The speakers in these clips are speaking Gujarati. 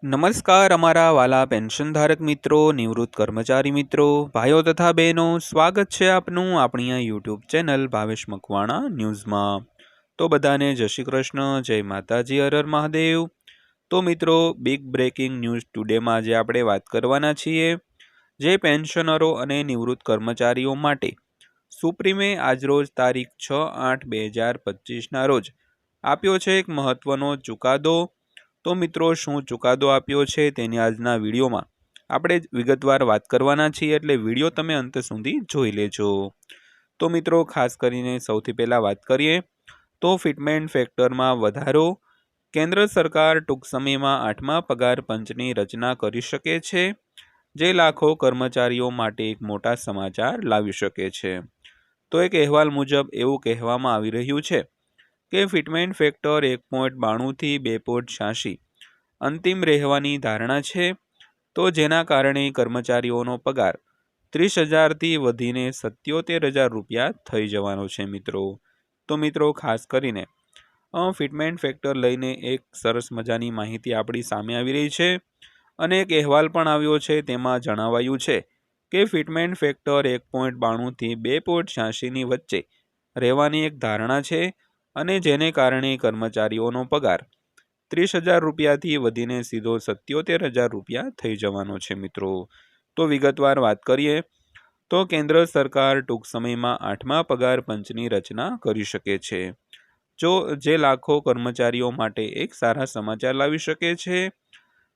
નમસ્કાર અમારા વાલા પેન્શન ધારક મિત્રો, નિવૃત્ત કર્મચારી મિત્રો, ભાઈઓ તથા બહેનો, સ્વાગત છે આપનું આપણી આ યુટ્યુબ ચેનલ ભાવેશ મકવાણા ન્યૂઝમાં। તો બધાને જય શ્રી કૃષ્ણ, જય માતાજી, હર હર મહાદેવ। તો મિત્રો, બિગ બ્રેકિંગ ન્યૂઝ ટુડેમાં આજે આપણે વાત કરવાના છીએ જે પેન્શનરો અને નિવૃત્ત કર્મચારીઓ માટે સુપ્રીમે આજરોજ તારીખ 6/8/2025ના રોજ આપ્યો છે એક મહત્વનો ચુકાદો। તો મિત્રો, શું ચુકાદો આપ્યો છે તેની આજના વિડીયોમાં આપણે વિગતવાર વાત કરવાના છીએ, એટલે વિડીયો તમે અંત સુધી જોઈ લેજો। તો મિત્રો, ખાસ કરીને સૌથી પહેલાં વાત કરીએ તો ફિટમેન્ટ ફેક્ટરમાં વધારો। કેન્દ્ર સરકાર ટૂંક સમયમાં 8મા પગાર પંચની રચના કરી શકે છે, જે લાખો કર્મચારીઓ માટે એક મોટા સમાચાર લાવી શકે છે। તો એક અહેવાલ મુજબ એવું કહેવામાં આવી રહ્યું છે કે ફિટમેન્ટ ફેક્ટર 1.92 થી 2.86 અંતિમ રહેવાની ધારણા છે, તો જેના કારણે કર્મચારીઓનો પગાર 30,000થી વધીને 77,000 રૂપિયા થઈ જવાનો છે મિત્રો। તો મિત્રો, ખાસ કરીને ફિટમેન્ટ ફેક્ટર લઈને એક સરસ મજાની માહિતી આપણી સામે આવી રહી છે અને એક અહેવાલ પણ આવ્યો છે। તેમાં જણાવાયું છે કે ફિટમેન્ટ ફેક્ટર 1.92 થી 2.86ની વચ્ચે રહેવાની એક ધારણા છે અને જેને કારણે કર્મચારીઓનો પગાર 30,000 રૂપિયાથી વધીને સીધો 77,000 રૂપિયા થઈ જવાનો છે મિત્રો। તો વિગતવાર વાત કરીએ તો કેન્દ્ર સરકાર ટૂંક સમયમાં 8મા પગાર પંચની રચના કરી શકે છે, જે લાખો કર્મચારીઓ માટે એક સારા સમાચાર લાવી શકે છે।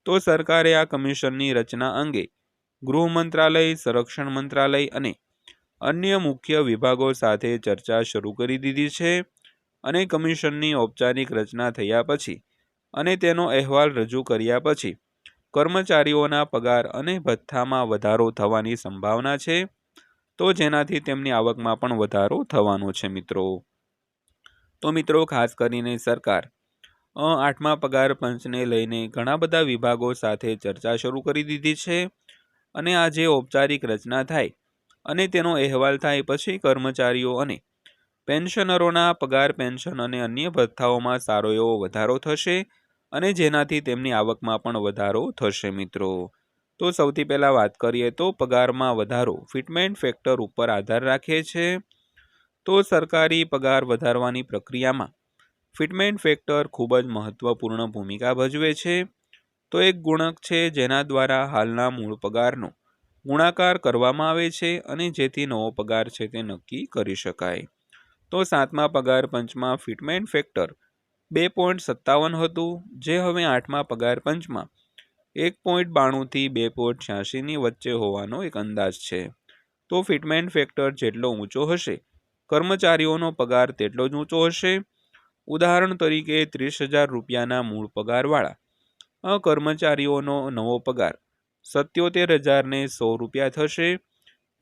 તો સરકારે આ કમિશનની રચના અંગે ગૃહ મંત્રાલય, સંરક્ષણ મંત્રાલય અને અન્ય મુખ્ય વિભાગો સાથે ચર્ચા શરૂ કરી દીધી છે અને કમિશનની ઔપચારિક રચના થયા પછી અને તેનો અહેવાલ રજૂ કર્યા પછી કર્મચારીઓના પગાર અને ભથ્થામાં વધારો થવાની સંભાવના છે, તો જેનાથી તેમની આવકમાં પણ વધારો થવાનો છે મિત્રો। તો મિત્રો, ખાસ કરીને સરકાર 8મા પગાર પંચને લઈને ઘણા બધા વિભાગો સાથે ચર્ચા શરૂ કરી દીધી છે અને આ જે ઔપચારિક રચના થાય અને તેનો અહેવાલ થાય પછી કર્મચારીઓ અને પેન્શનરોના પગાર, પેન્શન અને અન્ય ભથ્થાઓમાં સારો એવો વધારો થશે અને જેનાથી તેમની આવકમાં પણ વધારો થશે મિત્રો। તો સૌથી પહેલાં વાત કરીએ તો પગારમાં વધારો ફિટમેન્ટ ફેક્ટર ઉપર આધાર રાખે છે। તો સરકારી પગાર વધારવાની પ્રક્રિયામાં ફિટમેન્ટ ફેક્ટર ખૂબ જ મહત્વપૂર્ણ ભૂમિકા ભજવે છે। તો એક ગુણક છે જેના દ્વારા હાલના મૂળ પગારનો ગુણાકાર કરવામાં આવે છે અને જેથી નવો પગાર છે તે નક્કી કરી શકાય। તો 7મા પગાર પંચમાં ફિટમેન્ટ ફેક્ટર 2.57 હતું, જે હવે 8મા પગાર પંચમાં 1.92 થી 2.86ની વચ્ચે હોવાનો એક અંદાજ છે। તો ફિટમેન્ટ ફેક્ટર જેટલો ઊંચો હશે, કર્મચારીઓનો પગાર તેટલો જ ઊંચો હશે। ઉદાહરણ તરીકે 30,000 રૂપિયાના મૂળ પગારવાળા કર્મચારીઓનો નવો પગાર 77,100 રૂપિયા થશે,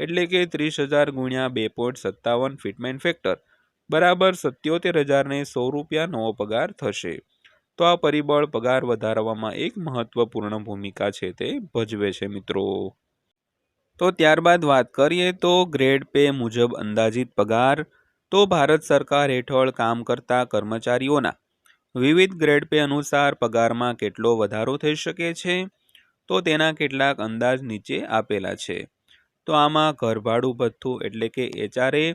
એટલે કે 30,000 ગુણ્યા 2.57 ફિટમેન્ટ ફેક્ટર બરાબર 77,100 રૂપિયા નવો પગાર થશે। તો આ પરિબળ પગાર વધારવામાં એક મહત્વપૂર્ણ ભૂમિકા છે તે ભજવે છે મિત્રો। તો ત્યારબાદ વાત કરીએ તો ગ્રેડ પે મુજબ અંદાજિત પગાર। તો ભારત સરકાર હેઠળ કામ કરતા કર્મચારીઓના વિવિધ ગ્રેડ પે અનુસાર પગારમાં કેટલો વધારો થઈ શકે છે, તો તેના કેટલાક અંદાજ નીચે આપેલા છે। તો આમાં ઘરભાડું ભથ્થું એટલે કે HRA,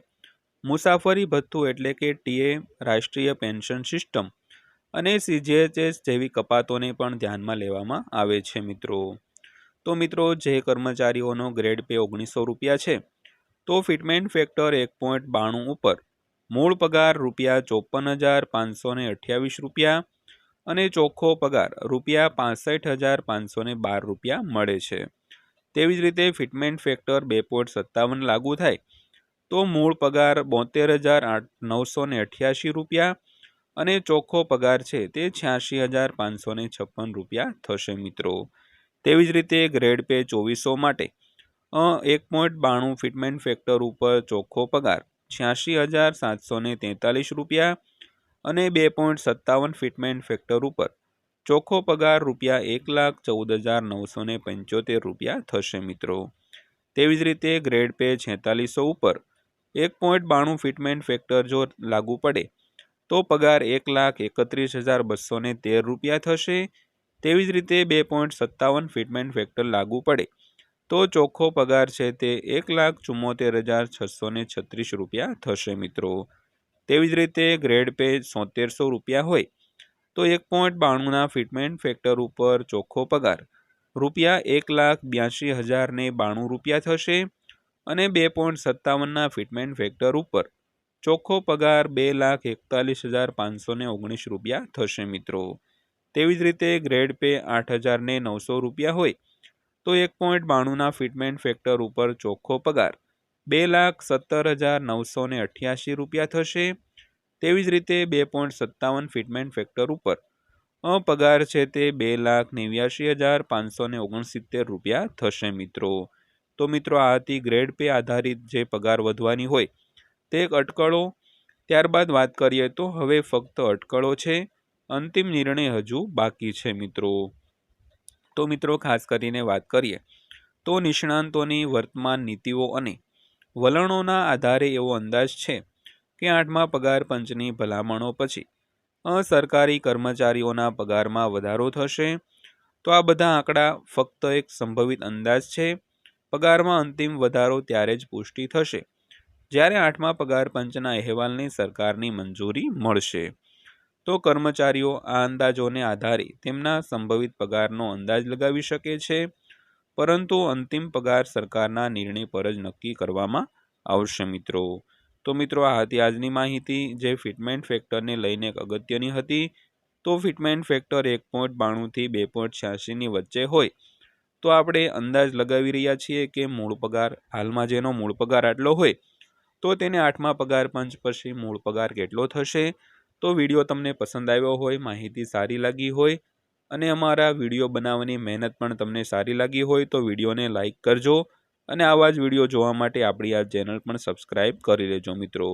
મુસાફરી ભથ્થું એટલે કે TA, રાષ્ટ્રીય પેન્શન સિસ્ટમ અને CGHS જેવી કપાતોને પણ ધ્યાનમાં લેવામાં આવે છે મિત્રો। તો મિત્રો, જે કર્મચારીઓનો ગ્રેડ પે 1900 રૂપિયા છે, તો ફિટમેન્ટ ફેક્ટર 1.92 ઉપર મૂળ પગાર ₹54,528 રૂપિયા અને ચોખ્ખો પગાર ₹65,512 રૂપિયા મળે છે। તેવી જ રીતે ફિટમેન્ટ ફેક્ટર 2.57 લાગુ થાય તો મૂળ પગાર 72,988 રૂપિયા અને ચોખ્ખો પગાર છે તે 86,556 રૂપિયા થશે મિત્રો। તેવી જ રીતે ગ્રેડ પે 2400 માટે 1.92 ફિટમેન્ટ ફેક્ટર ઉપર ચોખ્ખો પગાર 86,743 રૂપિયા અને 2.57 ફિટમેન્ટ ફેક્ટર ઉપર ચોખ્ખો પગાર ₹1,14,975 રૂપિયા થશે મિત્રો। તેવી જ રીતે ગ્રેડ પે 4600 ઉપર 1.92 ફિટમેન્ટ ફેક્ટર જો લાગુ પડે તો પગાર 1,31,213 રૂપિયા થશે, તેવી જ રીતે 2.57 ફિટમેન્ટ ફેક્ટર લાગુ પડે તો ચોખ્ખો પગાર છે તે 1,74,636 રૂપિયા થશે મિત્રો. તેવી જ રીતે ગ્રેડ પે 7700 રૂપિયા હોય તો 1.92ના ફિટમેન્ટ ફેક્ટર ઉપર ચોખ્ખો પગાર રૂપિયા 1,82,092 રૂપિયા થશે અને 2.57ના ફિટમેન્ટ ફેક્ટર ઉપર ચોખ્ખો પગાર 2,41,519 રૂપિયા થશે મિત્રો. તેવી જ રીતે ગ્રેડ પે 8,900 રૂપિયા હોય તો 1.92ના ફિટમેન્ટ ફેક્ટર ઉપર ચોખ્ખો પગાર 2,17,988 રૂપિયા થશે. તેવી જ રીતે 2.57 ફિટમેન્ટ ફેક્ટર ઉપર પગાર છે તે 2,89,569 રૂપિયા થશે મિત્રો. તો મિત્રો આ હતી ગ્રેડ પે આધારિત જે પગાર વધવાની હોય તે એક અટકળો. ત્યારબાદ વાત કરીએ તો હવે ફક્ત અટકળો છે, અંતિમ નિર્ણય હજુ બાકી છે મિત્રો. તો મિત્રો ખાસ કરીને વાત કરીએ તો નિષ્ણાંતોની વર્તમાન નીતિઓ અને વલણોના આધારે એવો અંદાજ છે કે 8મા પગાર પંચની ભલામણો પછી સરકારી કર્મચારીઓના પગારમાં વધારો થશે. તો આ બધા આંકડા ફક્ત એક સંભવિત અંદાજ છે. પગારમાં અંતિમ વધારો ત્યારે જ પુષ્ટિ થશે જ્યારે 8મા પગાર પંચના અહેવાલને સરકારની મંજૂરી મળશે. તો કર્મચારીઓ આ અંદાજોને આધારે તેમના સંભવિત પગારનો અંદાજ લગાવી શકે છે, પરંતુ અંતિમ પગાર સરકારના નિર્ણય પર જ નક્કી કરવામાં આવશે મિત્રો. તો મિત્રો આ હતી આજની માહિતી જે ફિટમેન્ટ ફેક્ટરને લઈને એક અગત્યની હતી. તો ફિટમેન્ટ ફેક્ટર 1.92 થી 2.86ની વચ્ચે હોય તો આપણે અંદાજ લગાવી રહ્યા છીએ કે મૂળ પગાર હાલમાં જેનો મૂળ પગાર આટલો હોય તો તેને 8મા પગાર પંચ પછી મૂળ પગાર કેટલો થશે. તો વિડીયો તમને પસંદ આવ્યો હોય, માહિતી સારી લાગી હોય અને અમારા વિડીયો બનાવવાની મહેનત પણ તમને સારી લાગી હોય તો વિડીયોને લાઇક કરજો અને આવા જ વિડીયો જોવા માટે આપણી આ ચેનલ પણ સબસ્ક્રાઈબ કરી લેજો મિત્રો.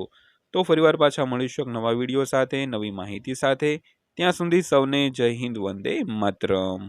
તો ફરીવાર પાછા મળીશું એક નવા વિડીયો સાથે, નવી માહિતી સાથે. ત્યાં સુધી સૌને જય હિન્દ, વંદે માતરમ.